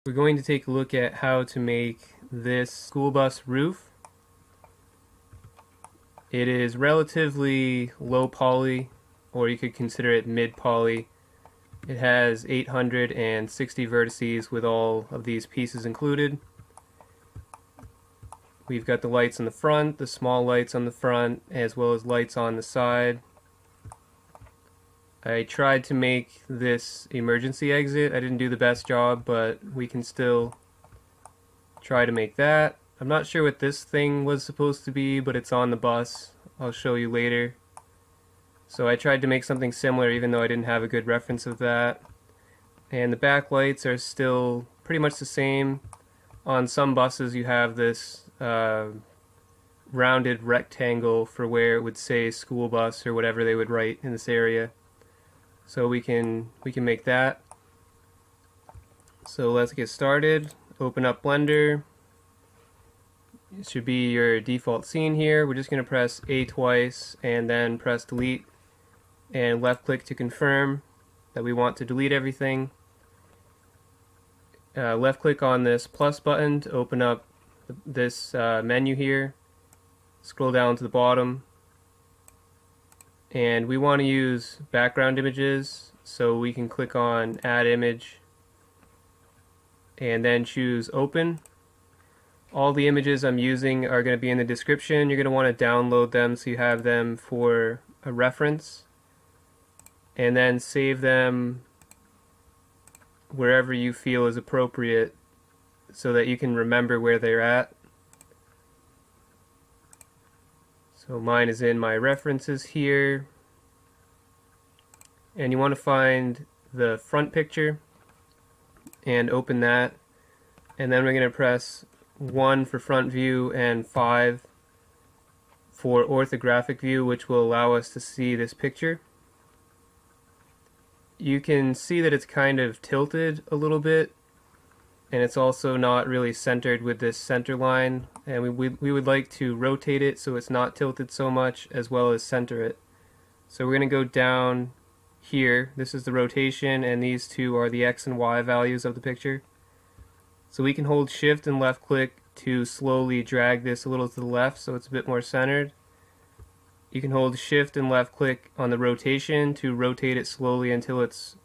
We're going to take a look at how to make this school bus roof. It is relatively low poly, or you could consider it mid poly. It has 860 vertices with all of these pieces included. We've got the lights in the front, the small lights on the front, as well as lights on the side. I tried to make this emergency exit. I didn't do the best job, but we can still try to make that. I'm not sure what this thing was supposed to be, but it's on the bus. I'll show you later. So I tried to make something similar even though I didn't have a good reference of that. And the back lights are still pretty much the same. On some buses you have this rounded rectangle for where it would say school bus or whatever they would write in this area. So we can make that. So let's get started. Open up Blender. It should be your default scene here. We're just going to press A twice and then press delete and left click to confirm that we want to delete everything. Left click on this plus button to open up this menu here. Scroll down to the bottom. And we want to use background images, so we can click on add image and then choose open. All the images I'm using are going to be in the description. You're going to want to download them so you have them for a reference, and then save them wherever you feel is appropriate so that you can remember where they're at. So mine is in my references here, and you want to find the front picture and open that, and then we're going to press 1 for front view and 5 for orthographic view, which will allow us to see this picture. You can see that it's kind of tilted a little bit, and it's also not really centered with this center line, and we would like to rotate it so it's not tilted so much, as well as center it. So we're going to go down here. This is the rotation, and these two are the X and Y values of the picture. So we can hold shift and left click to slowly drag this a little to the left so it's a bit more centered. You can hold shift and left click on the rotation to rotate it slowly until it's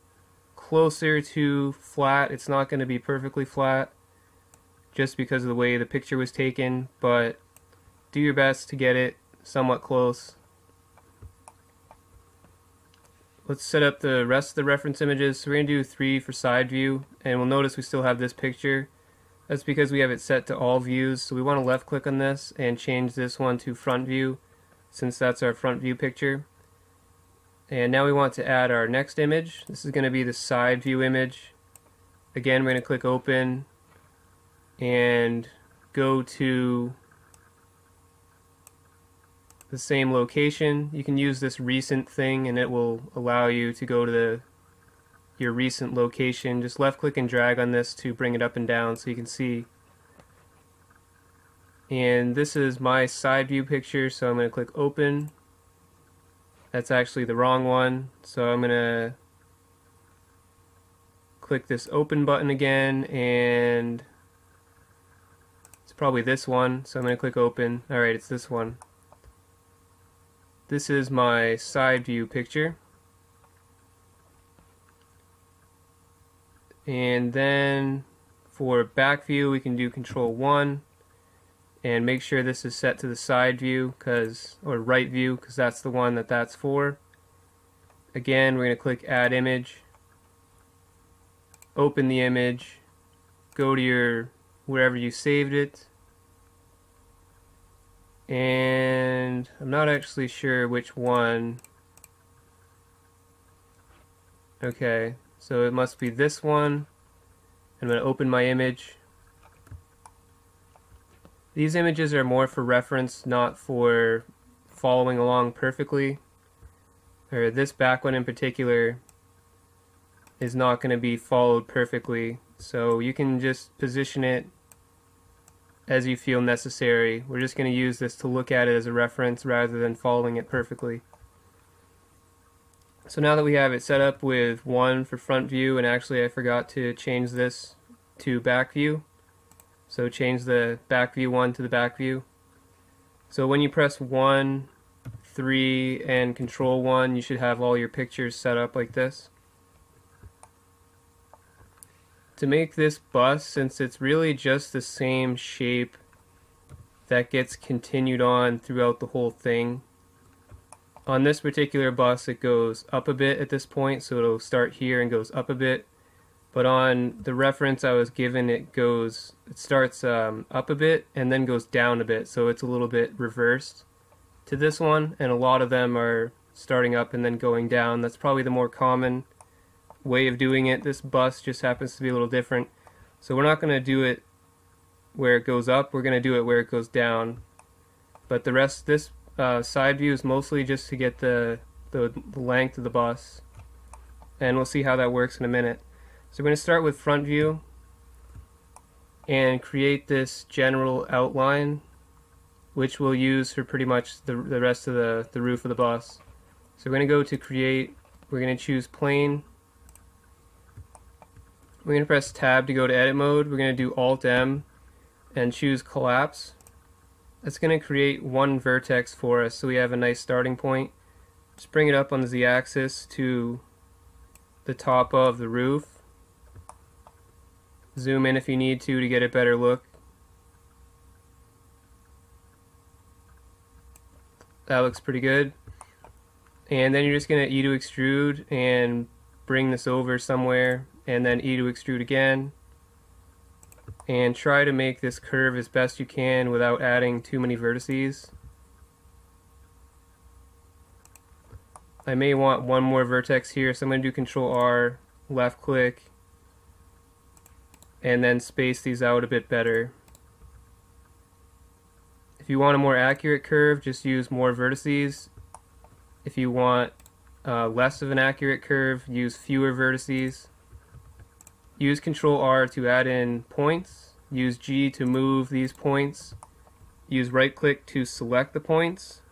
closer to flat. It's not going to be perfectly flat just because of the way the picture was taken, but do your best to get it somewhat close. Let's set up the rest of the reference images. So we're going to do 3 for side view, and we'll notice we still have this picture. That's because we have it set to all views, so we want to left click on this and change this one to front view, since that's our front view picture. And now we want to add our next image. This is going to be the side view image. Again, we're going to click open and go to the same location. You can use this recent thing and it will allow you to go to your recent location. Just left click and drag on this to bring it up and down so you can see. And this is my side view picture, so I'm going to click open. That's actually the wrong one, so I'm going to click this open button again, and it's probably this one, so I'm going to click open. Alright, it's this one. This is my side view picture. And then for back view we can do Control 1 and make sure this is set to the side view, or right view, because that's the one that's for. Again, we're going to click add image, open the image, go to wherever you saved it, and I'm not actually sure which one. Okay, so it must be this one. I'm going to open my image. These images are more for reference, not for following along perfectly. Or this back one in particular is not going to be followed perfectly, so you can just position it as you feel necessary. We're just going to use this to look at it as a reference rather than following it perfectly. So now that we have it set up with 1 for front view, and actually I forgot to change this to back view. So change the back view 1 to the back view. So when you press 1, 3, and Control 1, you should have all your pictures set up like this. To make this bus, since it's really just the same shape that gets continued on throughout the whole thing, on this particular bus it goes up a bit at this point, so it'll start here and goes up a bit. But on the reference I was given, it starts up a bit and then goes down a bit, so it's a little bit reversed to this one, and a lot of them are starting up and then going down. That's probably the more common way of doing it. This bus just happens to be a little different, so we're not going to do it where it goes up, we're going to do it where it goes down. But the rest, this side view is mostly just to get the length of the bus, and we'll see how that works in a minute. So we're going to start with front view and create this general outline, which we'll use for pretty much the rest of the roof of the bus. So we're going to go to create, we're going to choose plane, we're going to press tab to go to edit mode, we're going to do Alt M and choose collapse. That's going to create one vertex for us, so we have a nice starting point. Just bring it up on the z-axis to the top of the roof. Zoom in if you need to get a better look. That looks pretty good. And then you're just going to E to extrude and bring this over somewhere, and then E to extrude again. And try to make this curve as best you can without adding too many vertices. I may want one more vertex here, so I'm going to do Control R, left click, and then space these out a bit better. If you want a more accurate curve, just use more vertices. If you want less of an accurate curve, use fewer vertices. Use Control R to add in points. Use G to move these points. Use right click to select the points.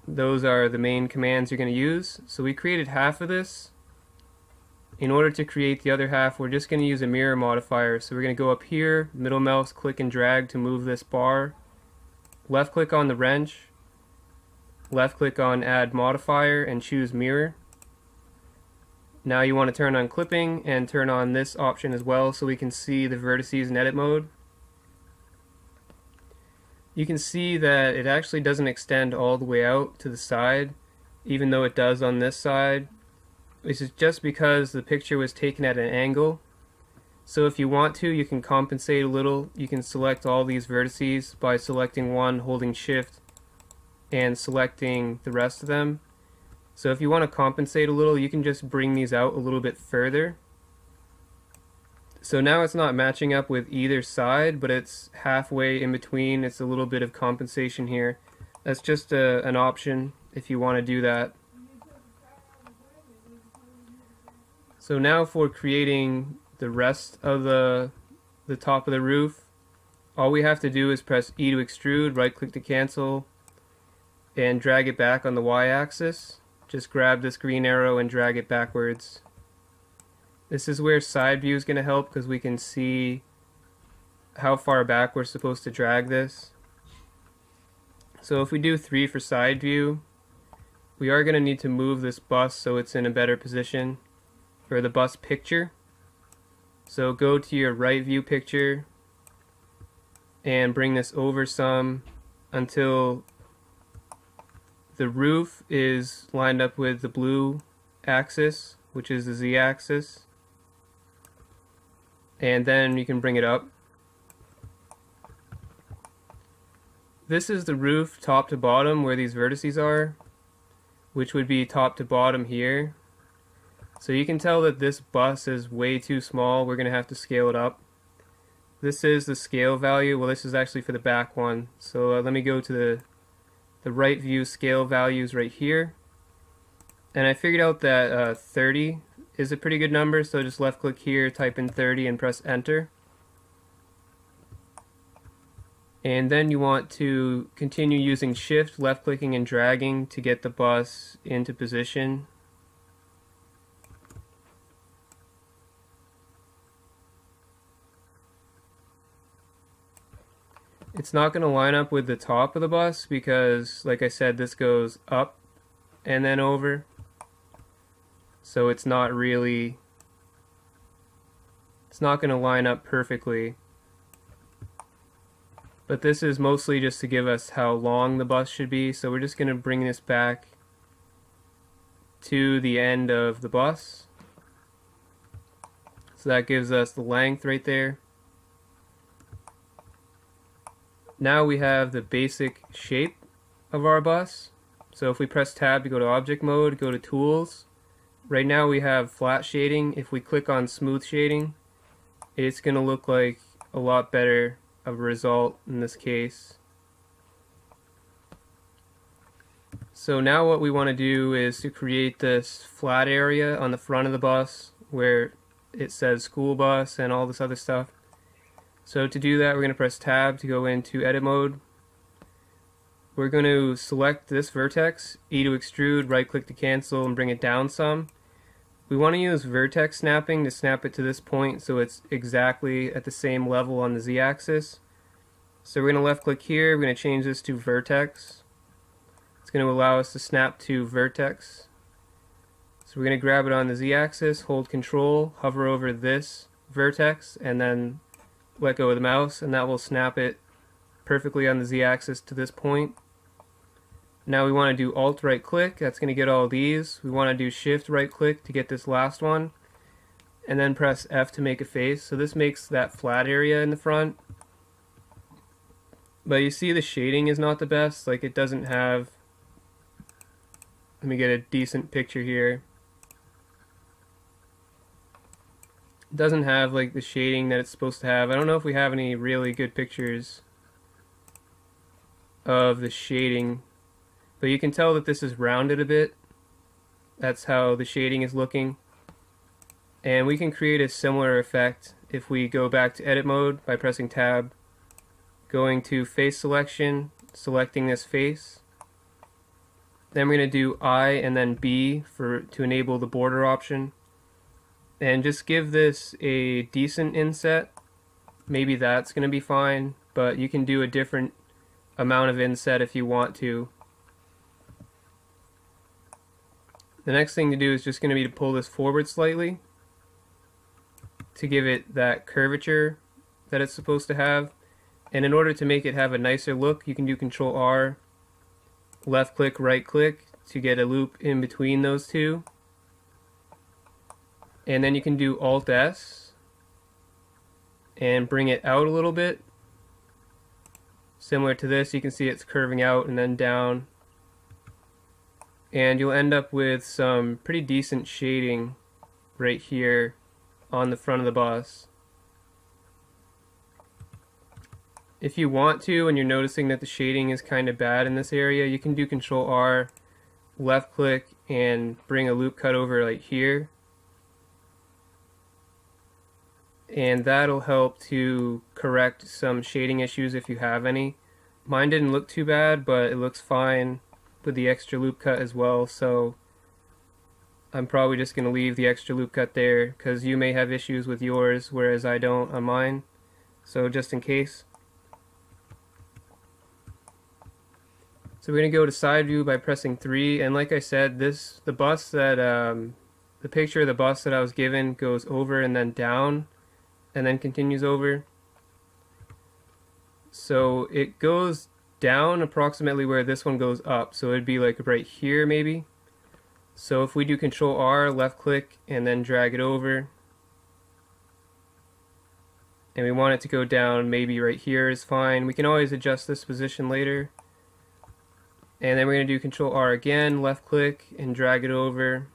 Those are the main commands you're going to use. So we created half of this. In order to create the other half, we're just going to use a mirror modifier. So we're going to go up here, middle mouse, click and drag to move this bar. Left click on the wrench. Left click on add modifier and choose mirror. Now you want to turn on clipping and turn on this option as well so we can see the vertices in edit mode. You can see that it actually doesn't extend all the way out to the side, even though it does on this side. This is just because the picture was taken at an angle. So if you want to, you can compensate a little. You can select all these vertices by selecting one, holding shift, and selecting the rest of them. So if you want to compensate a little, you can just bring these out a little bit further. So now it's not matching up with either side, but it's halfway in between. It's a little bit of compensation here. That's just an option if you want to do that. So now for creating the rest of the top of the roof, all we have to do is press E to extrude, right click to cancel, and drag it back on the y-axis. Just grab this green arrow and drag it backwards. This is where side view is going to help because we can see how far back we're supposed to drag this. So if we do 3 for side view, we are going to need to move this bus so it's in a better position for the bus picture. So go to your right view picture and bring this over some until the roof is lined up with the blue axis, which is the z-axis. And then you can bring it up. This is the roof top to bottom where these vertices are, which would be top to bottom here. So you can tell that this bus is way too small. We're going to have to scale it up. This is the scale value. Well, this is actually for the back one. So let me go to the right view scale values right here. And I figured out that 30 is a pretty good number. So just left click here, type in 30 and press enter. And then you want to continue using shift, left clicking and dragging to get the bus into position. It's not going to line up with the top of the bus because, like I said, this goes up and then over. So it's not going to line up perfectly. But this is mostly just to give us how long the bus should be. So we're just going to bring this back to the end of the bus. So that gives us the length right there. Now we have the basic shape of our bus. So if we press tab to go to object mode, go to tools. Right now we have flat shading. If we click on smooth shading, it's going to look like a lot better of a result in this case. So now what we want to do is to create this flat area on the front of the bus where it says school bus and all this other stuff. So to do that, we're going to press tab to go into edit mode. We're going to select this vertex, E to extrude, right click to cancel, and bring it down some. We want to use vertex snapping to snap it to this point so it's exactly at the same level on the z-axis. So we're going to left click here, we're going to change this to vertex. It's going to allow us to snap to vertex. So we're going to grab it on the z-axis, hold control, hover over this vertex, and then let go of the mouse, and that will snap it perfectly on the z-axis to this point. Now we want to do alt right click, that's going to get all these. We want to do shift right click to get this last one, and then press F to make a face. So this makes that flat area in the front. But you see the shading is not the best, like it doesn't have, let me get a decent picture here. It doesn't have like the shading that it's supposed to have. I don't know if we have any really good pictures of the shading, but you can tell that this is rounded a bit. That's how the shading is looking. And we can create a similar effect if we go back to edit mode by pressing tab, going to face selection, selecting this face. Then we're going to do I and then B to enable the border option. And just give this a decent inset. Maybe that's going to be fine, but you can do a different amount of inset if you want to. The next thing to do is just going to be to pull this forward slightly to give it that curvature that it's supposed to have. And in order to make it have a nicer look, you can do Control R, left click, right click to get a loop in between those two. And then you can do Alt S and bring it out a little bit. Similar to this, you can see it's curving out and then down. And you'll end up with some pretty decent shading right here on the front of the bus. If you want to, and you're noticing that the shading is kind of bad in this area, you can do Control R, left click, and bring a loop cut over like here. And that'll help to correct some shading issues if you have any. Mine didn't look too bad, but it looks fine with the extra loop cut as well, so I'm probably just going to leave the extra loop cut there because you may have issues with yours whereas I don't on mine, so just in case. So we're going to go to side view by pressing 3, and like I said, the picture of the bus that I was given goes over and then down and then continues over. So it goes down approximately where this one goes up, so it'd be like right here maybe. So if we do Control R, left click, and then drag it over, and we want it to go down maybe right here is fine. We can always adjust this position later. And then we're going to do Control R again, left click, and drag it over.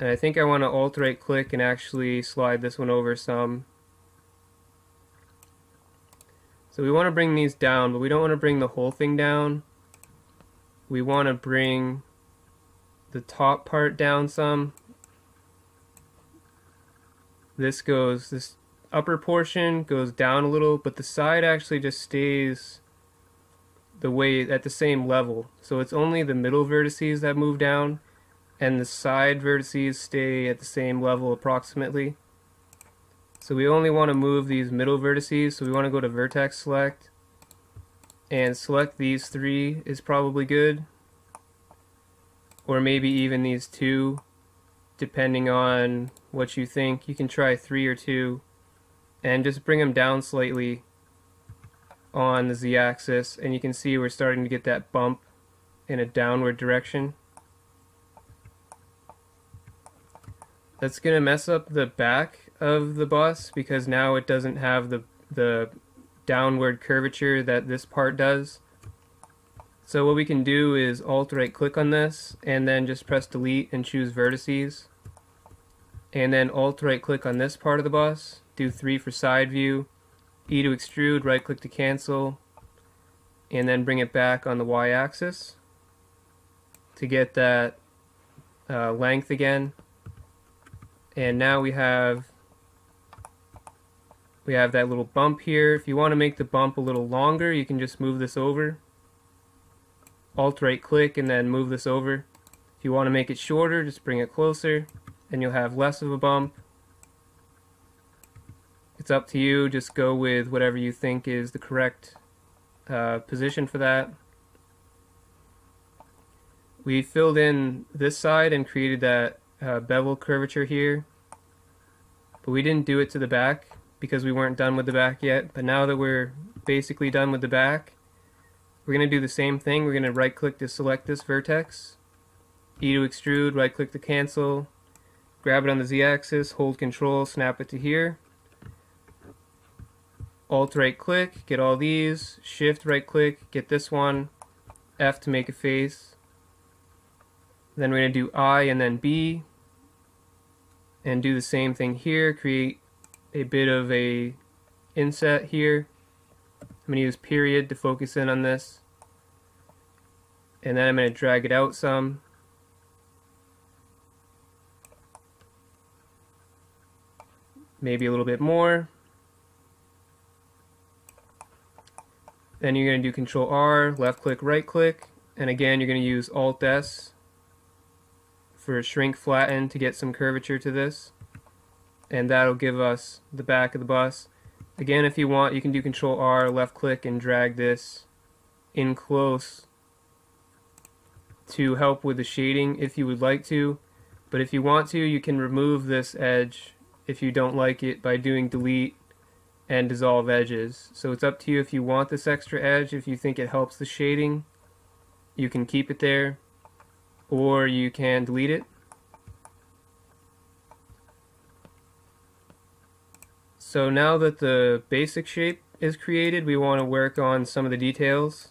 And I think I want to alt right click and actually slide this one over some. So we want to bring these down, but we don't want to bring the whole thing down. We want to bring the top part down some. This upper portion goes down a little, but the side actually just stays the way at the same level. So it's only the middle vertices that move down, and the side vertices stay at the same level approximately. So we only want to move these middle vertices, so we want to go to vertex select and select these 3 is probably good, or maybe even these 2 depending on what you think. You can try 3 or 2 and just bring them down slightly on the z-axis, and you can see we're starting to get that bump in a downward direction. That's going to mess up the back of the bus because now it doesn't have the downward curvature that this part does. So what we can do is Alt right click on this and then just press delete and choose vertices, and then Alt right click on this part of the bus, do 3 for side view, E to extrude, right click to cancel, and then bring it back on the y-axis to get that length again. And now we have that little bump here. If you want to make the bump a little longer, you can just move this over. Alt right click and then move this over. If you want to make it shorter, just bring it closer and you'll have less of a bump. It's up to you, just go with whatever you think is the correct position for that. We filled in this side and created that bevel curvature here, but we didn't do it to the back because we weren't done with the back yet. But now that we're basically done with the back, we're going to do the same thing. We're going to right click to select this vertex, E to extrude, right click to cancel, grab it on the z-axis, hold control, snap it to here, Alt right click, get all these, Shift right click, get this one, F to make a face. Then we're going to do I and then B and do the same thing here, create a bit of a inset here. I'm going to use period to focus in on this, and then I'm going to drag it out some. Maybe a little bit more. Then you're going to do Control R, left click, right click, and again you're going to use Alt S for shrink flatten to get some curvature to this, and that'll give us the back of the bus. Again, if you want, you can do Control R, left click, and drag this in close to help with the shading if you would like to. But if you want to, you can remove this edge if you don't like it by doing delete and dissolve edges. So it's up to you if you want this extra edge. If you think it helps the shading, you can keep it there, or you can delete it. So now that the basic shape is created, we want to work on some of the details.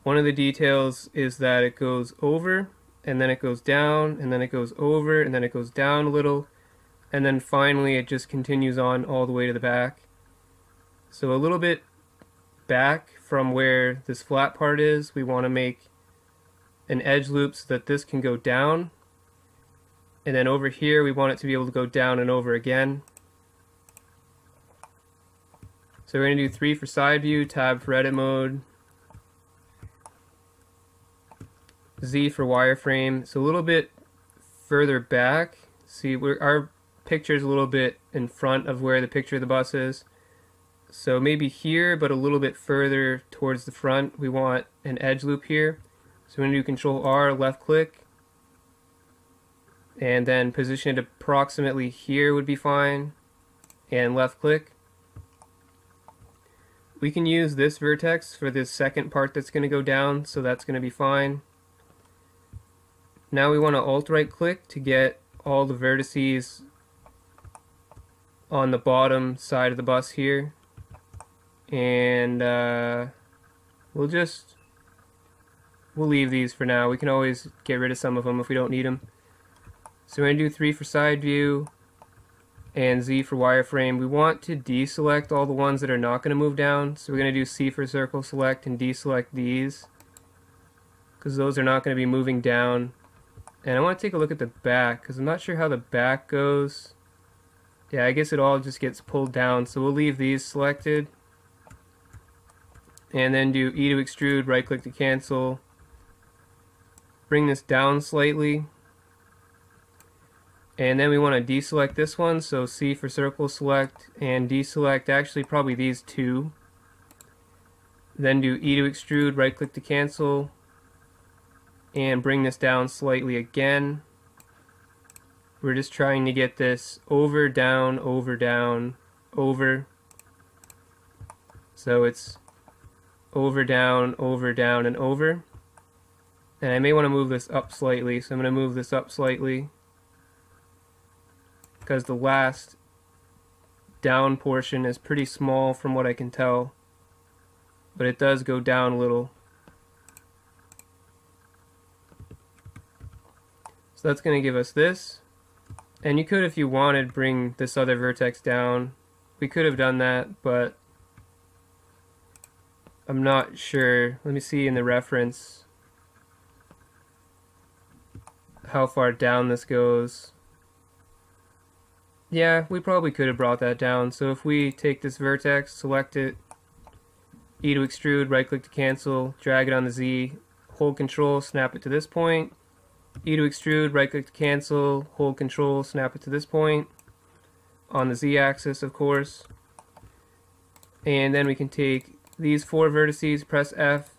One of the details is that it goes over, and then it goes down, and then it goes over, and then it goes down a little, and then finally it just continues on all the way to the back. So a little bit back from where this flat part is, we want to make an edge loop so that this can go down. And then over here we want it to be able to go down and over again. So we're going to do 3 for side view, tab for edit mode, Z for wireframe. So a little bit further back. See, our picture is a little bit in front of where the picture of the bus is. So maybe here, but a little bit further towards the front, we want an edge loop here. So we're going to do Control R, left click, and then position it approximately here would be fine, and left click. We can use this vertex for this second part that's going to go down, so that's going to be fine. Now we want to Alt right click to get all the vertices on the bottom side of the bus here, and we'll leave these for now. We can always get rid of some of them if we don't need them. So we're going to do 3 for side view and Z for wireframe. We want to deselect all the ones that are not going to move down. So we're going to do C for circle select and deselect these, because those are not going to be moving down. And I want to take a look at the back, because I'm not sure how the back goes. Yeah, I guess it all just gets pulled down. So we'll leave these selected. And then do E to extrude, right click to cancel. Bring this down slightly. And then we want to deselect this one, so C for circle select, and deselect actually probably these two. Then do E to extrude, right click to cancel, and bring this down slightly again. We're just trying to get this over, down, over, down, over. So it's over, down, and over. And I may want to move this up slightly, so I'm going to move this up slightly, because the last down portion is pretty small from what I can tell, but it does go down a little. So that's going to give us this. And you could, if you wanted, bring this other vertex down. We could have done that, but I'm not sure. Let me see in the reference how far down this goes. Yeah, we probably could have brought that down. So if we take this vertex, select it, E to extrude, right click to cancel, drag it on the Z, hold control, snap it to this point, E to extrude, right click to cancel, hold control, snap it to this point, on the Z axis of course. And then we can take these 4 vertices, press F,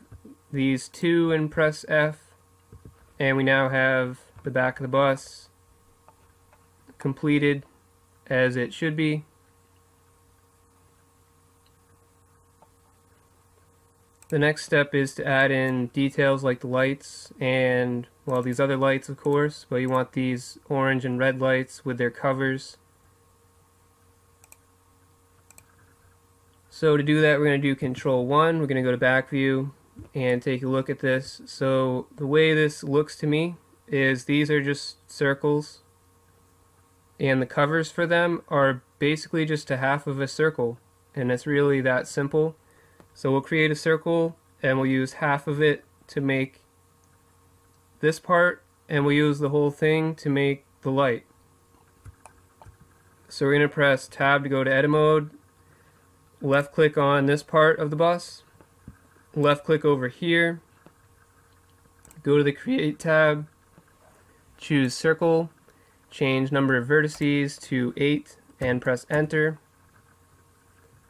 these 2 and press F, and we now have the back of the bus completed as it should be. The next step is to add in details like the lights and, well, these other lights of course, but you want these orange and red lights with their covers. So to do that, we're going to do Control 1, we're going to go to back view and take a look at this. So the way this looks to me is these are just circles, and the covers for them are basically just a half of a circle, and it's really that simple. So we'll create a circle and we'll use half of it to make this part, and we'll use the whole thing to make the light. So we're going to press tab to go to edit mode, left click on this part of the bus, left click over here, go to the create tab, choose circle, change number of vertices to 8 and press enter.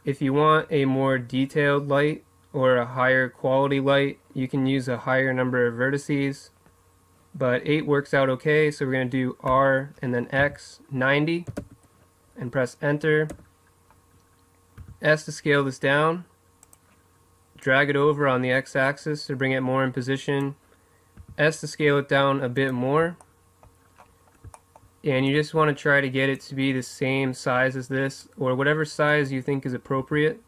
If you want a more detailed light or a higher quality light, you can use a higher number of vertices, but 8 works out okay, so we're going to do R and then X 90 and press enter. S to scale this down, drag it over on the X axis to bring it more in position, S to scale it down a bit more, and you just want to try to get it to be the same size as this, or whatever size you think is appropriate.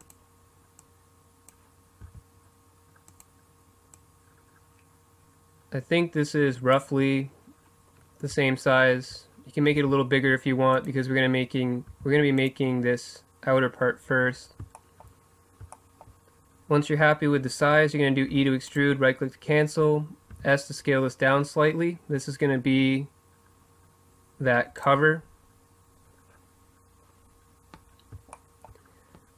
I think this is roughly the same size. You can make it a little bigger if you want, because we're going to be making this outer part first. Once you're happy with the size, you're going to do E to extrude, right click to cancel, S to scale this down slightly. This is going to be that cover.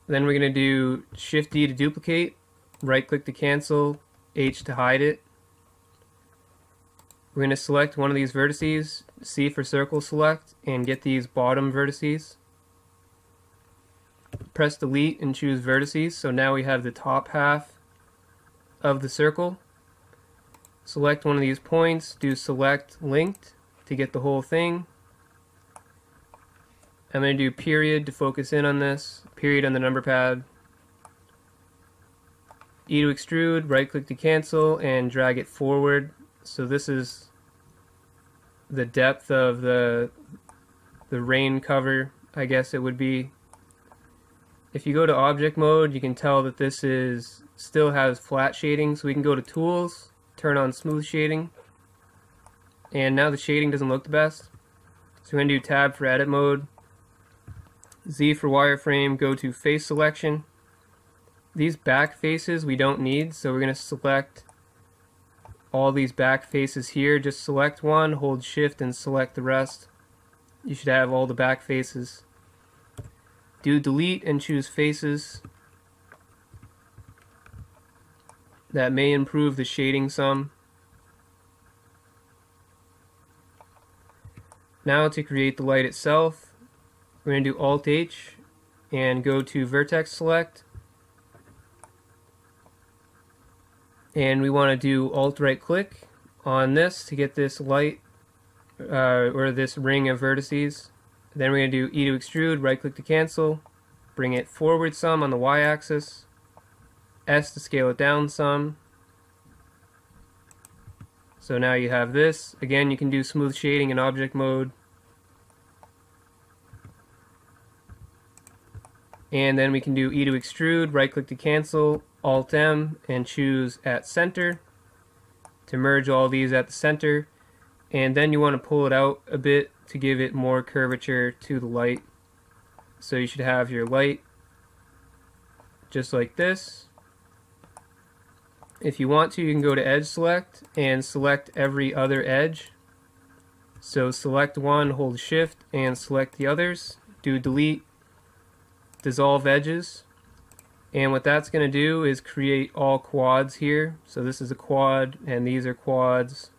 Then we're going to do Shift D to duplicate, right click to cancel, H to hide it. We're going to select one of these vertices, C for circle select, and get these bottom vertices. Press delete and choose vertices, so now we have the top half of the circle. Select one of these points, do select linked to get the whole thing. I'm going to do period to focus in on this, period on the number pad. E to extrude, right click to cancel, and drag it forward. So this is the depth of the rain cover, I guess it would be. If you go to object mode, you can tell that this still has flat shading, so we can go to tools, turn on smooth shading, and now the shading doesn't look the best. So we're going to do tab for edit mode, Z for wireframe, go to face selection. These back faces we don't need, so we're going to select all these back faces here. Just select one, hold shift and select the rest. You should have all the back faces. Do delete and choose faces. That may improve the shading some. Now to create the light itself, we're going to do Alt-H and go to Vertex Select. And we want to do Alt-Right Click on this to get this light, or this ring of vertices. Then we're going to do E to Extrude, right click to cancel, bring it forward some on the Y-axis, S to scale it down some. So now you have this. Again, you can do smooth shading in object mode. And then we can do E to Extrude, right click to cancel, Alt M, and choose at center to merge all these at the center. And then you want to pull it out a bit to give it more curvature to the light. So you should have your light just like this. If you want to, you can go to Edge Select and select every other edge. So select one, hold Shift, and select the others. Do Delete, Dissolve Edges. And what that's going to do is create all quads here. So this is a quad, and these are quads.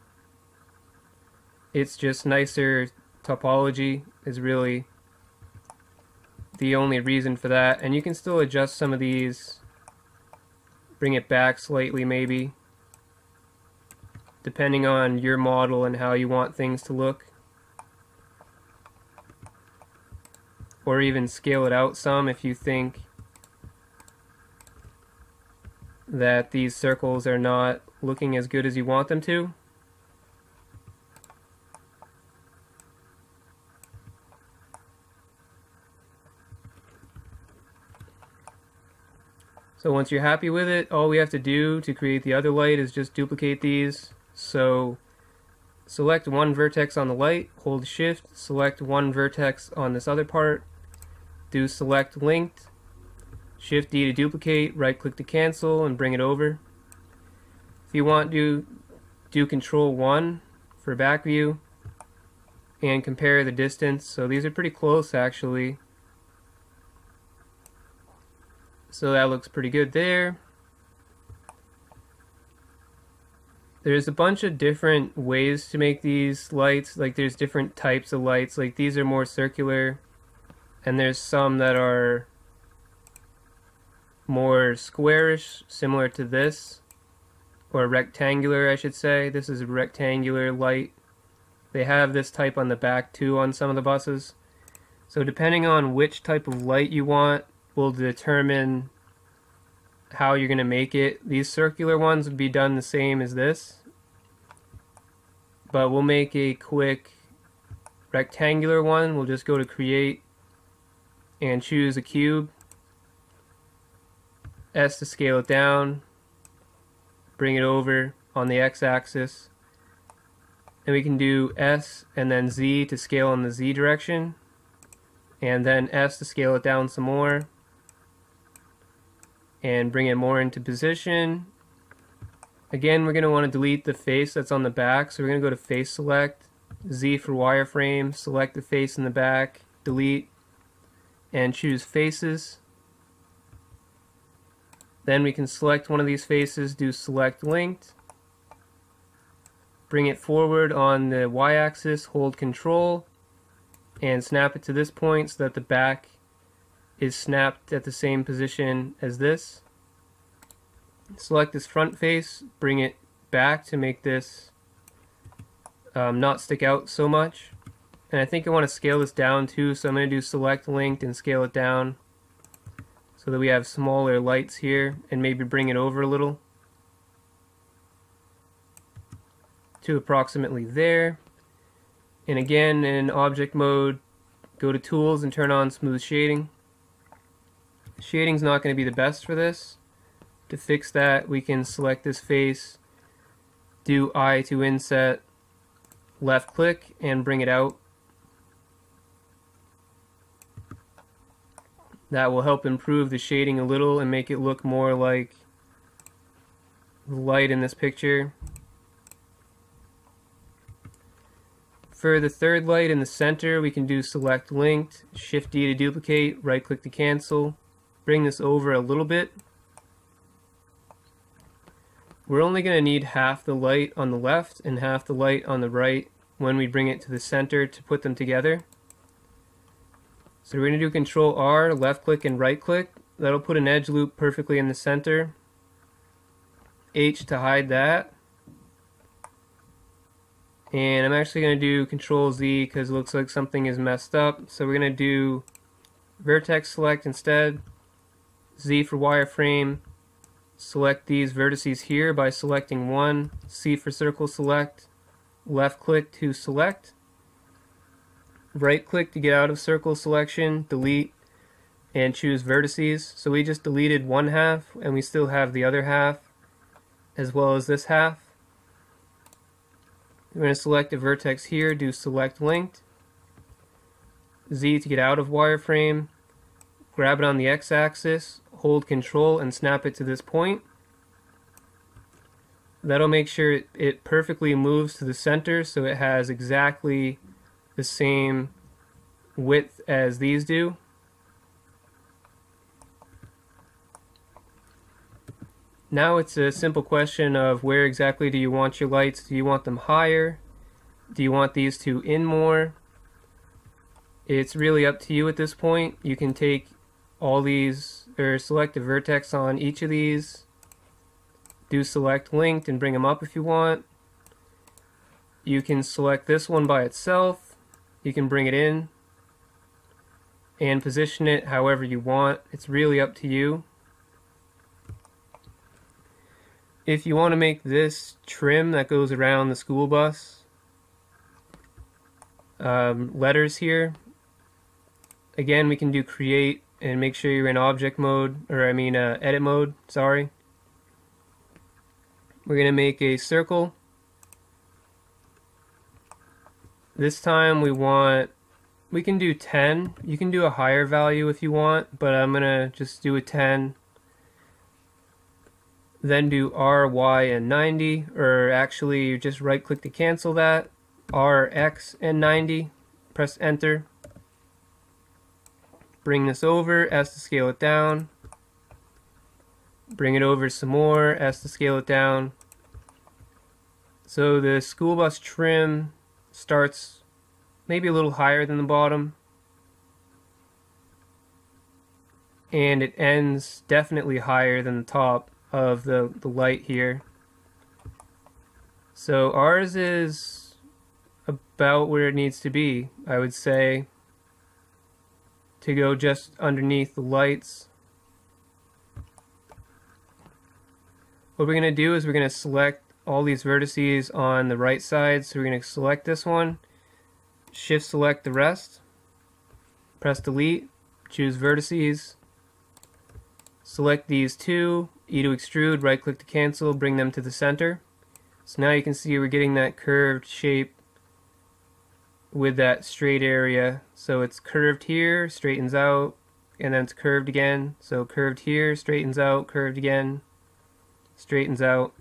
It's just nicer topology is really the only reason for that. And you can still adjust some of these, bring it back slightly maybe, depending on your model and how you want things to look. Or even scale it out some if you think that these circles are not looking as good as you want them to. So once you're happy with it, all we have to do to create the other light is just duplicate these. So select one vertex on the light, hold Shift, select one vertex on this other part, do Select Linked, Shift D to duplicate, right click to cancel, and bring it over. If you want to do Control 1 for back view and compare the distance. So these are pretty close actually. So that looks pretty good there. There's a bunch of different ways to make these lights. Like there's different types of lights. Like these are more circular, and there's some that are more squarish, similar to this, or rectangular I should say. This is a rectangular light. They have this type on the back too on some of the buses. So depending on which type of light you want will determine how you're going to make it. These circular ones would be done the same as this, but we'll make a quick rectangular one. We'll just go to Create and choose a cube, S to scale it down, bring it over on the x-axis, and we can do S and then Z to scale in the Z direction, and then S to scale it down some more and bring it more into position. Again, we're going to want to delete the face that's on the back, so we're going to go to Face Select, Z for wireframe, select the face in the back, delete, and choose Faces. Then we can select one of these faces, do Select Linked, bring it forward on the Y-axis, hold Control, and snap it to this point so that the back is snapped at the same position as this. Select this front face, bring it back to make this not stick out so much. And I think I want to scale this down too, so I'm going to do Select Linked and scale it down so that we have smaller lights here, and maybe bring it over a little to approximately there. And again, in object mode, go to Tools and turn on Smooth Shading. Shading's not going to be the best for this. To fix that, we can select this face, do I to inset, left click, and bring it out. That will help improve the shading a little and make it look more like the light in this picture. For the third light in the center, we can do Select Linked, Shift D to duplicate, right click to cancel, bring this over a little bit. We're only going to need half the light on the left and half the light on the right when we bring it to the center to put them together. So we're going to do Control R, left click and right click. That'll put an edge loop perfectly in the center. H to hide that. And I'm actually going to do Control Z because it looks like something is messed up. So we're going to do vertex select instead. Z for wireframe. Select these vertices here by selecting one. C for circle select. Left click to select. Right click to get out of circle selection. Delete and choose vertices. So we just deleted one half and we still have the other half as well as this half. We're going to select a vertex here, do select linked. Z to get out of wireframe. Grab it on the x-axis, hold Control and snap it to this point. That'll make sure it perfectly moves to the center so it has exactly the same width as these do. Now it's a simple question of where exactly do you want your lights? Do you want them higher? Do you want these two in more? It's really up to you at this point. You can take all these, or select a vertex on each of these, do select linked and bring them up if you want. You can select this one by itself. You can bring it in and position it however you want. It's really up to you. If you want to make this trim that goes around the school bus, letters here, again we can do create and make sure you're in object mode, or edit mode, sorry. We're going to make a circle. This time we can do 10. You can do a higher value if you want, but I'm going to just do a 10. Then do R, Y, and 90, or actually you just right click to cancel that. R, X, and 90. Press enter. Bring this over, S to scale it down. Bring it over some more, S to scale it down. So the school bus trim starts maybe a little higher than the bottom. And it ends definitely higher than the top of the light here. So ours is about where it needs to be, I would say, to go just underneath the lights. What we're going to do is we're going to select all these vertices on the right side. So we're going to select this one, shift select the rest, press delete, choose vertices, select these two, E to extrude, right click to cancel, bring them to the center. So now you can see we're getting that curved shape with that straight area. So it's curved here, straightens out, and then it's curved again. So curved here, straightens out, curved again, straightens out.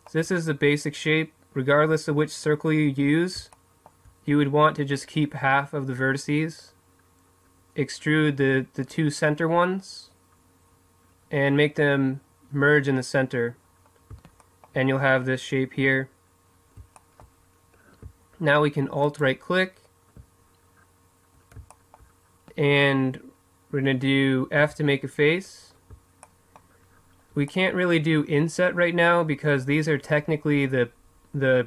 So this is the basic shape. Regardless of which circle you use, you would want to just keep half of the vertices, extrude the two center ones, and make them merge in the center, and you'll have this shape here. Now we can alt right click, and we're going to do F to make a face. We can't really do inset right now because these are technically the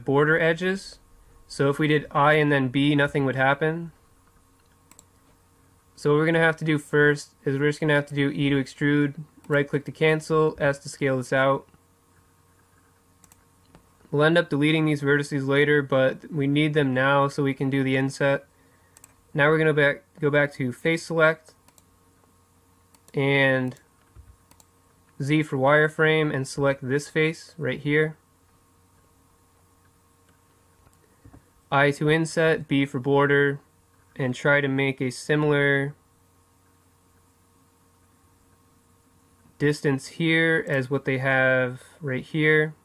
border edges. So if we did I and then B, nothing would happen. So what we're going to have to do first is we're just going to have to do E to extrude, right click to cancel, S to scale this out. We'll end up deleting these vertices later, but we need them now so we can do the inset. Now we're going to go back to face select and Z for wireframe and select this face right here. I to inset, B for border, and try to make a similar distance here as what they have right here.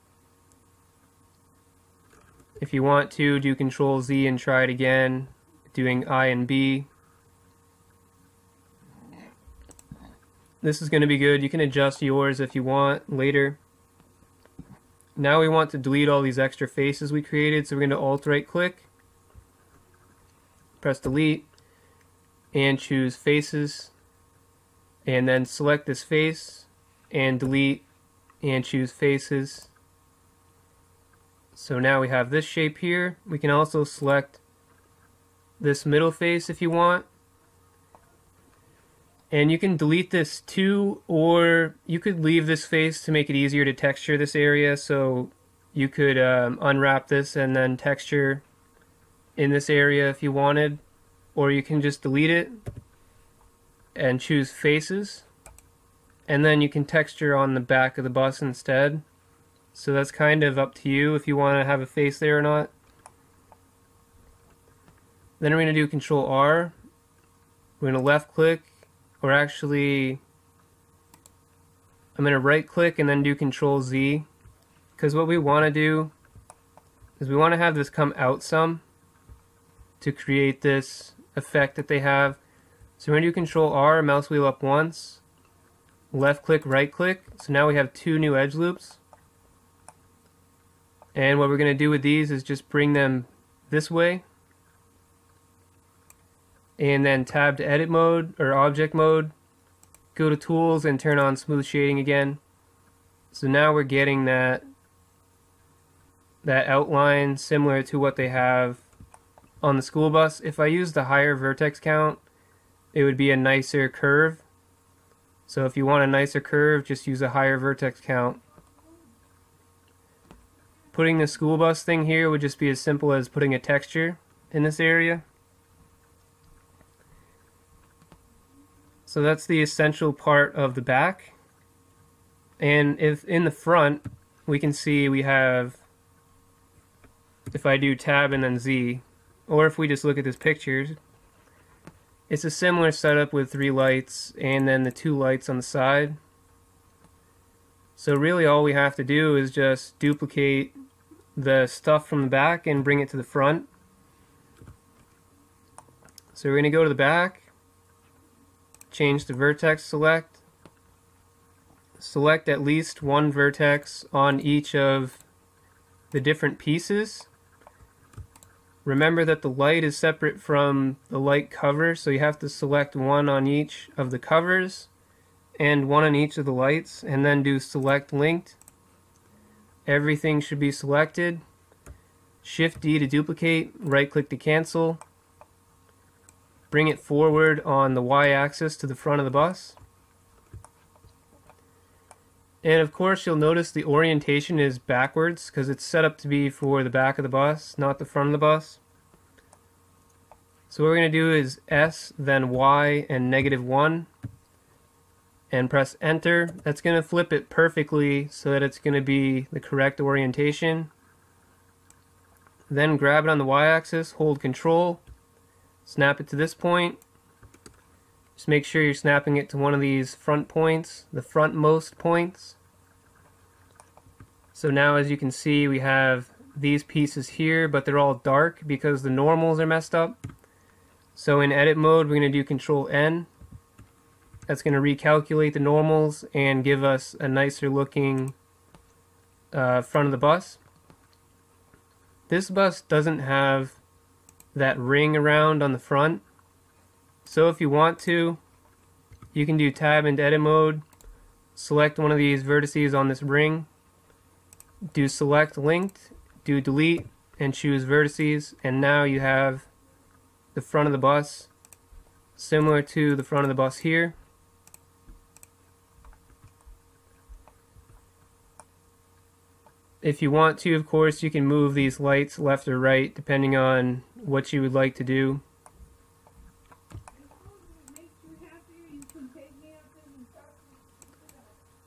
If you want to, do Control Z and try it again, doing I and B. This is going to be good. You can adjust yours if you want later. Now we want to delete all these extra faces we created, so we're going to alt right click, press delete, and choose faces, and then select this face and delete and choose faces. So now we have this shape here. We can also select this middle face if you want, and you can delete this too, or you could leave this face to make it easier to texture this area. So you could unwrap this and then texture in this area if you wanted, or you can just delete it and choose faces, and then you can texture on the back of the bus instead. So that's kind of up to you if you want to have a face there or not. Then we're going to do Control R. We're going to left click, or actually I'm going to right click and then do Control Z, because what we want to do is we want to have this come out some to create this effect that they have. So we're going to do Control R, mouse wheel up once, left click, right click. So now we have two new edge loops. And what we're going to do with these is just bring them this way, and then tab to edit mode or object mode, go to tools and turn on smooth shading again. So now we're getting that outline similar to what they have on the school bus. If I use the higher vertex count, it would be a nicer curve. So if you want a nicer curve, just use a higher vertex count. Putting the school bus thing here would just be as simple as putting a texture in this area. So that's the essential part of the back. And if in the front, we can see we have, if I do tab and then Z, or if we just look at this picture, it's a similar setup with 3 lights and then the 2 lights on the side. So really all we have to do is just duplicate the stuff from the back and bring it to the front. So we're going to go to the back, change the vertex select, select at least one vertex on each of the different pieces. Remember that the light is separate from the light cover, so you have to select one on each of the covers and one on each of the lights, and then do select linked. Everything should be selected. Shift D to duplicate, right click to cancel. Bring it forward on the Y-axis to the front of the bus. And of course you'll notice the orientation is backwards because it's set up to be for the back of the bus, not the front of the bus. So what we're going to do is S, then Y, and -1, and press enter. That's going to flip it perfectly so that it's going to be the correct orientation. Then grab it on the Y-axis, hold Control, snap it to this point. Just make sure you're snapping it to one of these front points, the frontmost points. So now as you can see we have these pieces here, but they're all dark because the normals are messed up. So in edit mode we're going to do Control N. That's going to recalculate the normals and give us a nicer looking front of the bus. This bus doesn't have that ring around on the front. So if you want to, you can do tab into edit mode, select one of these vertices on this ring, do select linked, do delete, and choose vertices, and now you have the front of the bus similar to the front of the bus here. If you want to, of course, you can move these lights left or right depending on what you would like to do.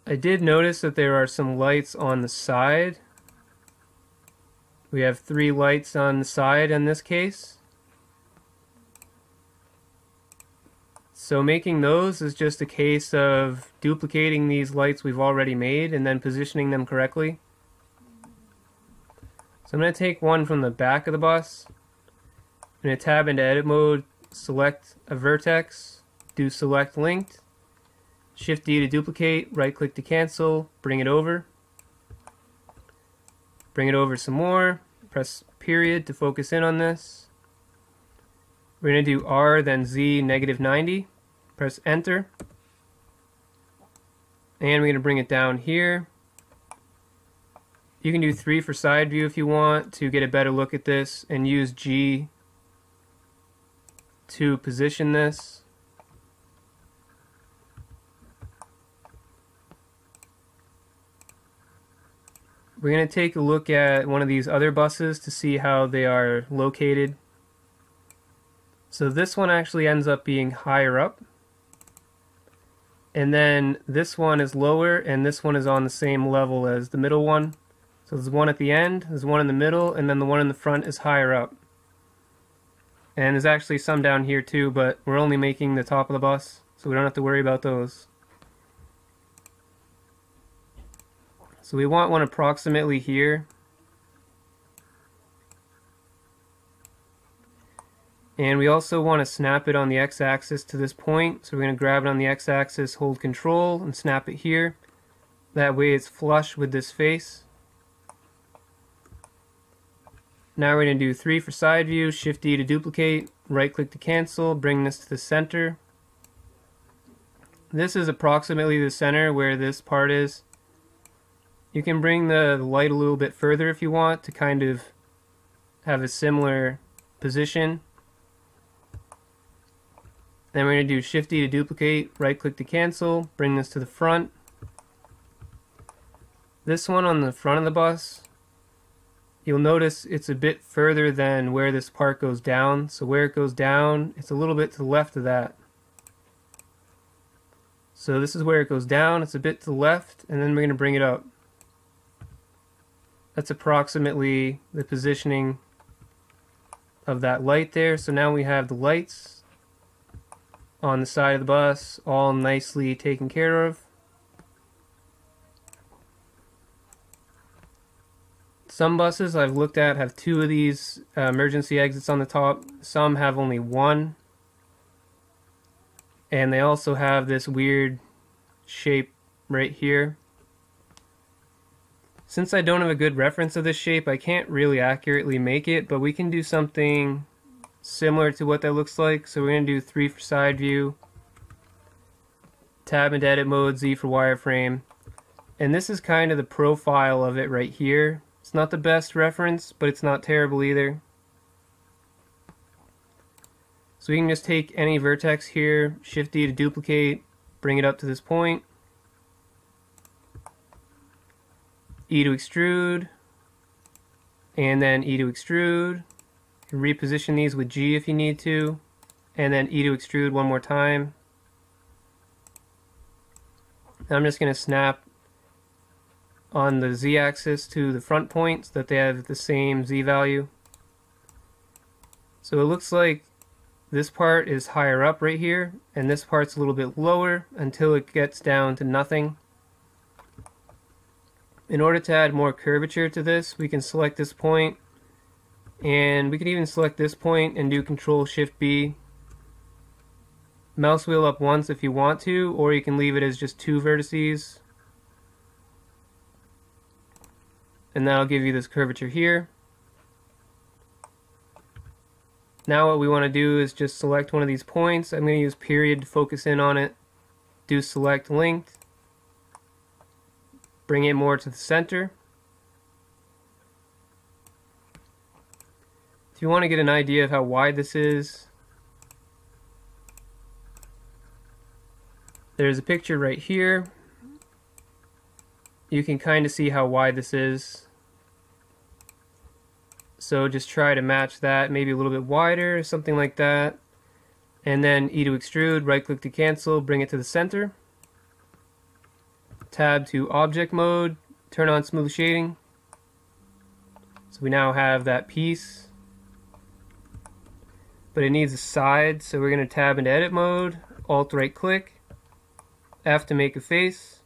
I did notice that there are some lights on the side. We have 3 lights on the side in this case. So making those is just a case of duplicating these lights we've already made and then positioning them correctly. So I'm going to take one from the back of the bus. I'm going to tab into edit mode, select a vertex, do select linked, Shift D to duplicate, right click to cancel, bring it over. Bring it over some more, press period to focus in on this. We're going to do R, then Z, -90. Press enter. And we're going to bring it down here. You can do 3 for side view if you want to get a better look at this, and use G to position this. We're going to take a look at one of these other buses to see how they are located. So this one actually ends up being higher up. And then this one is lower, and this one is on the same level as the middle one. So there's one at the end, there's one in the middle, and then the one in the front is higher up. And there's actually some down here too, but we're only making the top of the bus, so we don't have to worry about those. So we want one approximately here. And we also want to snap it on the x-axis to this point. So we're going to grab it on the x-axis, hold control, and snap it here. That way it's flush with this face. Now we're going to do 3 for side view, Shift D to duplicate, right click to cancel, bring this to the center. This is approximately the center where this part is. You can bring the light a little bit further if you want to kind of have a similar position. Then we're going to do Shift D to duplicate, right click to cancel, bring this to the front. This one on the front of the bus, you'll notice it's a bit further than where this part goes down. So where it goes down, it's a little bit to the left of that. So this is where it goes down, it's a bit to the left, and then we're going to bring it up. That's approximately the positioning of that light there. So now we have the lights on the side of the bus all nicely taken care of. Some buses I've looked at have 2 of these emergency exits on the top. Some have only 1. And they also have this weird shape right here. Since I don't have a good reference of this shape, I can't really accurately make it, but we can do something similar to what that looks like. So we're going to do 3 for side view, tab into edit mode, Z for wireframe. And this is kind of the profile of it right here. It's not the best reference, but it's not terrible either. So we can just take any vertex here, Shift D to duplicate, bring it up to this point, E to extrude, and then E to extrude. You can reposition these with G if you need to, and then E to extrude one more time. And I'm just going to snap on the z-axis to the front point so that they have the same z value. So it looks like this part is higher up right here, and this part's a little bit lower until it gets down to nothing. In order to add more curvature to this, we can select this point, and we can even select this point and do Control Shift B. Mouse wheel up once if you want to, or you can leave it as just 2 vertices. And that'll give you this curvature here. Now what we want to do is just select one of these points. I'm going to use period to focus in on it. Do select linked. Bring it more to the center. If you want to get an idea of how wide this is, there's a picture right here. You can kind of see how wide this is. So just try to match that, maybe a little bit wider, something like that. And then E to extrude, right click to cancel, bring it to the center. Tab to object mode, turn on smooth shading. So we now have that piece. But it needs a side, so we're going to tab into edit mode, alt right click, F to make a face.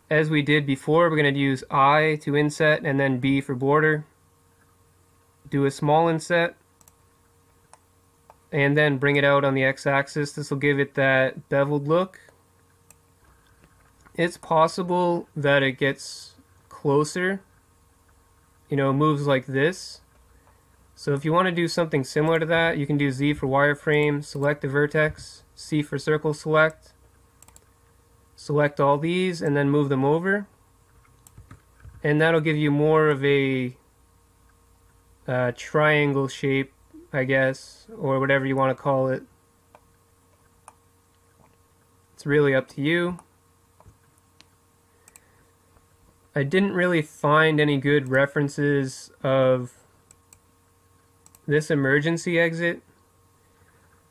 As we did before, we're going to use I to inset and then B for border. Do a small inset and then bring it out on the x-axis. This will give it that beveled look. It's possible that it gets closer, moves like this. So if you want to do something similar to that, you can do Z for wireframe, select a vertex, C for circle select, select all these, and then move them over. And that'll give you more of a triangle shape, I guess, or whatever you want to call it. It's really up to you. I didn't really find any good references of this emergency exit,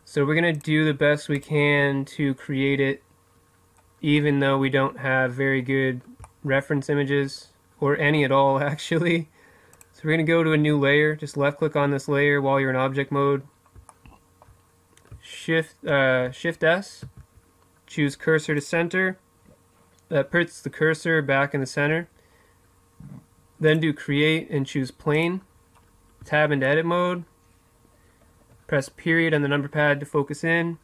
so we're going to do the best we can to create it, even though we don't have very good reference images, or any at all actually. So we're going to go to a new layer, just left click on this layer while you're in object mode, Shift S, choose cursor to center. That puts the cursor back in the center. Then do create and choose plane. Tab into edit mode. Press period on the number pad to focus in.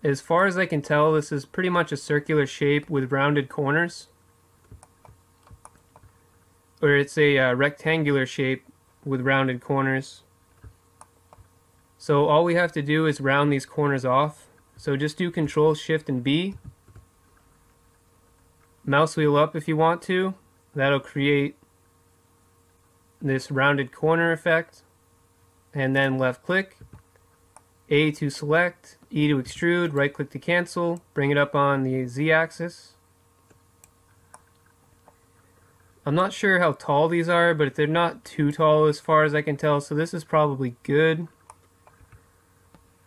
As far as I can tell, this is pretty much a circular shape with rounded corners. Or it's a rectangular shape with rounded corners. So all we have to do is round these corners off. So just do Control Shift and B. Mouse wheel up if you want to. That'll create this rounded corner effect. And then left click, A to select, E to extrude, right click to cancel, bring it up on the Z axis. I'm not sure how tall these are, but they're not too tall as far as I can tell, so this is probably good.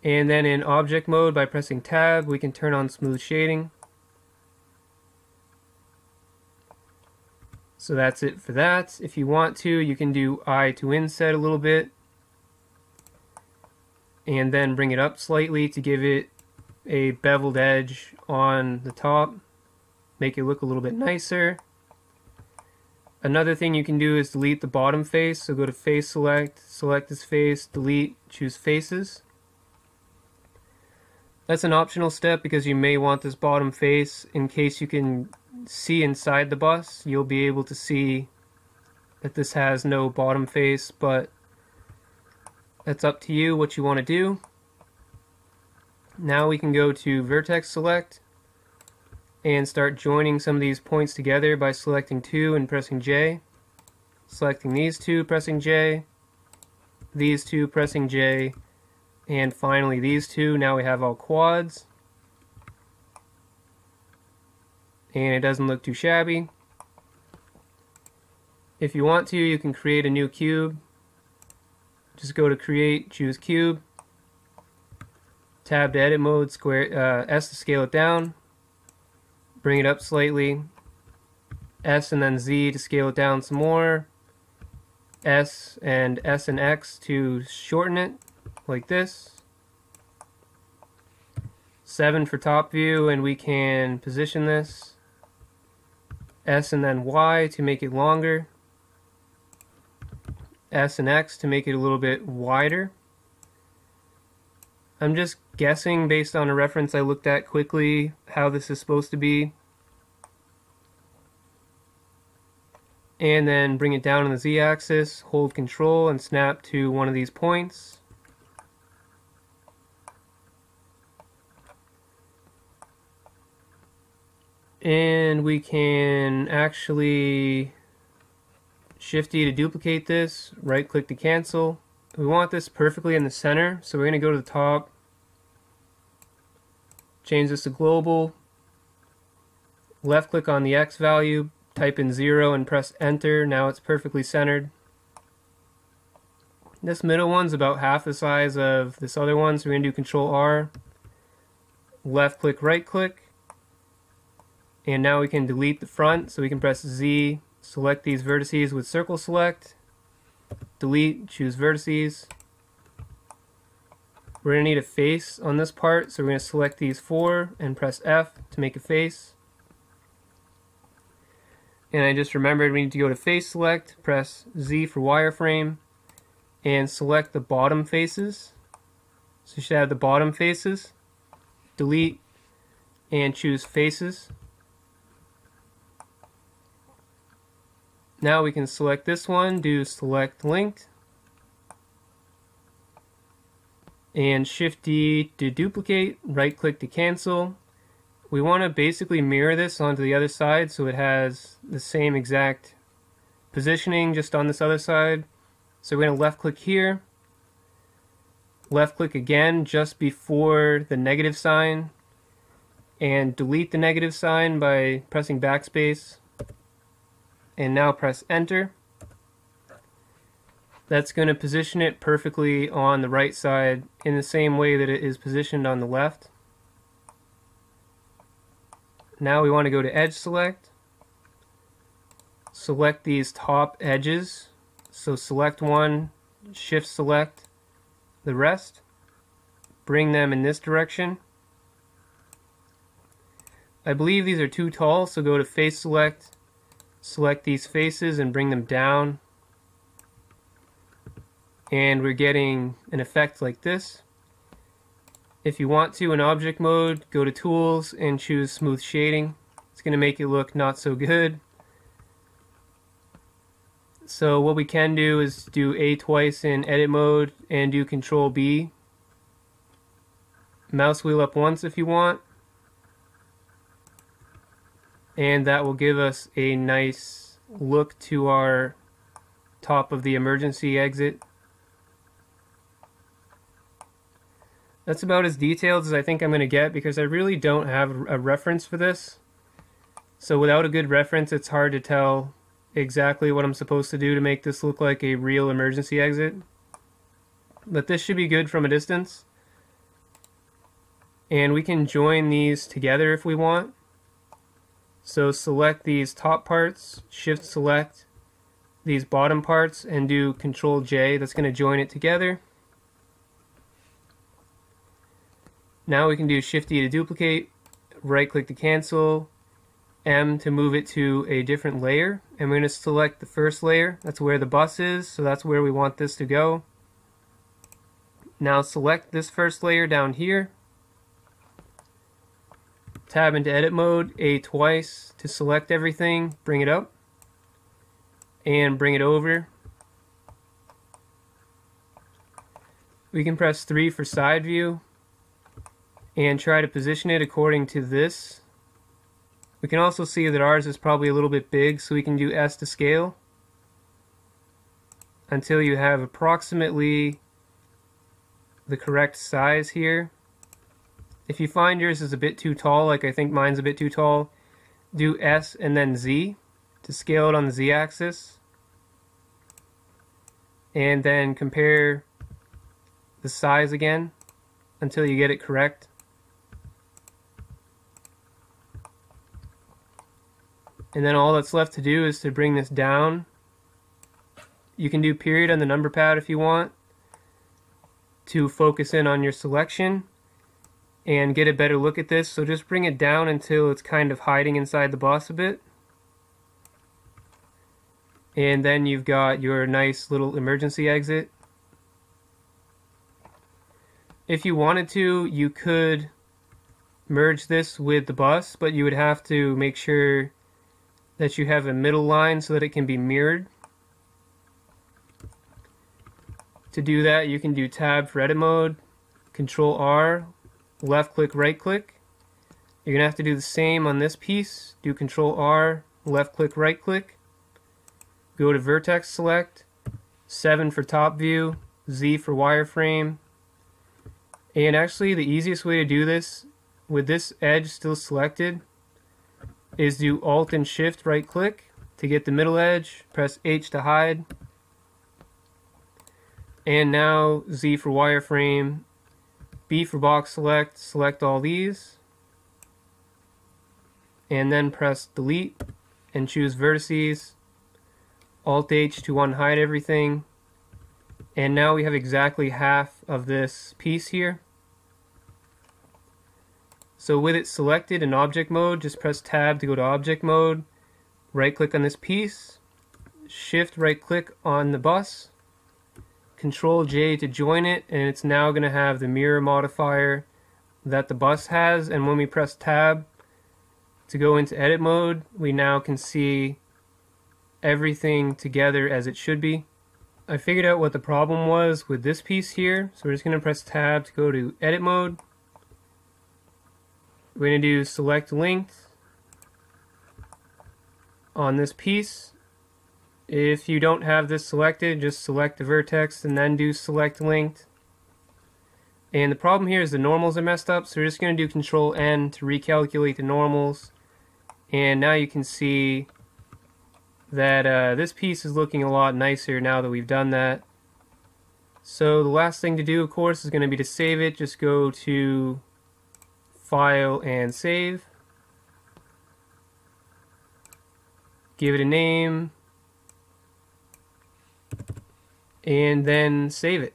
And then in object mode, by pressing tab, we can turn on smooth shading. So that's it for that. If you want to, you can do I to inset a little bit, and then bring it up slightly to give it a beveled edge on the top, make it look a little bit nicer. Another thing you can do is delete the bottom face, so go to face select, select this face, delete, choose faces. That's an optional step because you may want this bottom face in case you can see inside the bus. You'll be able to see that this has no bottom face, but that's up to you what you want to do. Now we can go to vertex select and start joining some of these points together by selecting 2 and pressing J. Selecting these 2, pressing J. These 2, pressing J. And finally these 2. Now we have all quads. And it doesn't look too shabby. If you want to, you can create a new cube. Just go to create, choose cube, tab to edit mode, square S to scale it down, bring it up slightly, S and then Z to scale it down some more, S and X to shorten it, like this, 7 for top view, and we can position this, S and then Y to make it longer, S and X to make it a little bit wider. I'm just guessing based on a reference I looked at quickly how this is supposed to be. And then bring it down on the Z axis, hold Control and snap to one of these points. And we can actually Shift E to duplicate this, right click to cancel. We want this perfectly in the center, so we're going to go to the top, change this to global, left click on the X value, type in 0 and press enter. Now it's perfectly centered. This middle one's about half the size of this other one, so we're going to do Control R, left click, right click, and now we can delete the front, so we can press Z, select these vertices with circle select, delete, choose vertices. We're going to need a face on this part, so we're going to select these 4 and press F to make a face. And I just remembered we need to go to face select, press Z for wireframe, and select the bottom faces. So you should have the bottom faces, delete, and choose faces. Now we can select this one, do select linked, and Shift D to duplicate, right click to cancel. We want to basically mirror this onto the other side so it has the same exact positioning just on this other side. So we're going to left click here, left click again just before the negative sign, and delete the negative sign by pressing backspace, and now press enter. That's going to position it perfectly on the right side in the same way that it is positioned on the left. Now we want to go to edge select, select these top edges, so select one, shift select the rest, bring them in this direction. I believe these are too tall, so go to face select, select these faces and bring them down, and we're getting an effect like this. If you want to, in object mode, go to tools and choose smooth shading. It's going to make it look not so good. So what we can do is do A twice in edit mode and do Control B. Mouse wheel up once if you want. And that will give us a nice look to our top of the emergency exit. That's about as detailed as I think I'm going to get because I really don't have a reference for this. So without a good reference, it's hard to tell exactly what I'm supposed to do to make this look like a real emergency exit. But this should be good from a distance. And we can join these together if we want. So select these top parts, shift select these bottom parts and do Control J. That's going to join it together. Now we can do Shift D to duplicate, right click to cancel, M to move it to a different layer, and we're going to select the first layer. That's where the bus is, so that's where we want this to go. Now select this first layer down here, tab into edit mode, A twice to select everything, bring it up, and bring it over. We can press 3 for side view, and try to position it according to this. We can also see that ours is probably a little bit big, so we can do S to scale until you have approximately the correct size here. If you find yours is a bit too tall, like I think mine's a bit too tall, do S and then Z to scale it on the Z axis, and then compare the size again until you get it correct. And then all that's left to do is to bring this down. You can do period on the number pad if you want to focus in on your selection and get a better look at this. So just bring it down until it's kind of hiding inside the bus a bit. And then you've got your nice little emergency exit. If you wanted to, you could merge this with the bus, but you would have to make sure that you have a middle line so that it can be mirrored. To do that, you can do tab for edit mode, Control R, left click, right click. You're gonna have to do the same on this piece. Do Control R, left click, right click. Go to vertex select, 7 for top view, Z for wireframe. And actually the easiest way to do this with this edge still selected is do Alt and Shift right click to get the middle edge, press H to hide, and now Z for wireframe, B for box select, select all these, and then press delete and choose vertices, Alt H to unhide everything, and now we have exactly half of this piece here. So with it selected in object mode, just press tab to go to object mode, right click on this piece, shift right click on the bus, Control J to join it, and it's now going to have the mirror modifier that the bus has. And when we press tab to go into edit mode, we now can see everything together as it should be. I figured out what the problem was with this piece here. So we're just going to press tab to go to edit mode. We're going to do select length on this piece. If you don't have this selected, just select the vertex and then do select length. And the problem here is the normals are messed up, so we're just going to do Control N to recalculate the normals. And now you can see that this piece is looking a lot nicer now that we've done that. So the last thing to do, of course, is going to be to save it. Just go to File and Save. Give it a name. And then save it.